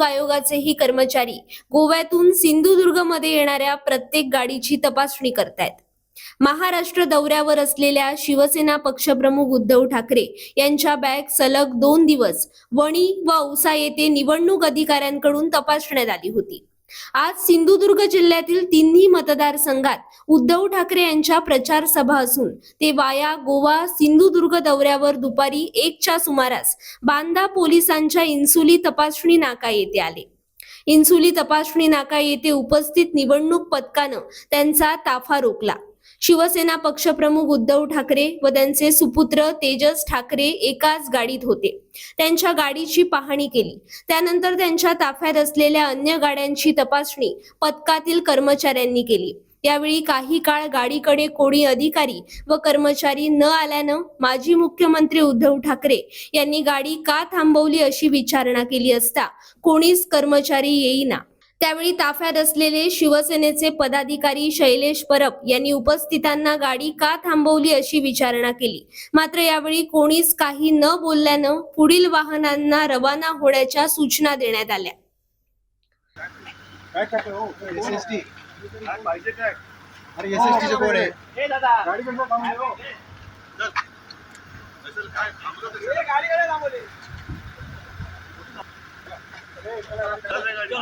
निवडणूक आयोगाचेही कर्मचारी गोव्यातून सिंधुदुर्गमध्ये येणाऱ्या प्रत्येक गाडीची तपासणी करतायत। महाराष्ट्र दौऱ्यावर असलेल्या शिवसेना पक्षप्रमुख उद्धव ठाकरे यांच्या बॅग सलग 2 दिवस वणी व औसा येथे निवडणूक अधिकाऱ्यांकडून तपासण्यात आली होती। आज सिंधुदुर्ग जिल्ह्यातील तिन्ही मतदारसंघात उद्धव ठाकरे यांच्या प्रचार सभा असून ते वाया गोवा सिंधुदुर्ग दौऱ्यावर दुपारी 1च्या सुमारास बांदा पोलिसांच्या इन्सुली तपासणी नाका येथे आले। इन्सुली तपासणी नाका येथे उपस्थित निवडणूक पथकानं त्यांचा ताफा रोखला। शिवसेना पक्षप्रमुख उद्धव ठाकरे व त्यांचे सुपुत्र तेजस ठाकरे एकाच गाडीत होते। त्यांच्या गाडीची पाहणी केली। त्यानंतर त्यांच्या ताफ्यात असलेल्या अन्य गाड्यांची तपासणी पथकातील कर्मचाऱ्यांनी केली। यावेळी काही काळ गाडीकडे कोणी अधिकारी व कर्मचारी न आल्यानं माजी मुख्यमंत्री उद्धव ठाकरे यांनी गाडी का थांबवली अशी विचारणा केली असता कोणीच कर्मचारी येईना। त्यावेळी ताफ्यात असलेले शिवसेनेचे पदाधिकारी शैलेश परब यांनी उपस्थितांना गाडी का थांबवली अशी विचारणा केली। मात्र यावेळी कोणीच काही न बोलल्यानं पुढील वाहनांना रवाना होण्याच्या सूचना देण्यात आल्या। काय करतो हो एसएसटी काय पाहिजे काय अरे एसएसटी चे कोण आहे ए दादा गाडी कसं थांबवली हो चल असेल काय थांबवलं तर गाडी थांबवली ए चला गाडी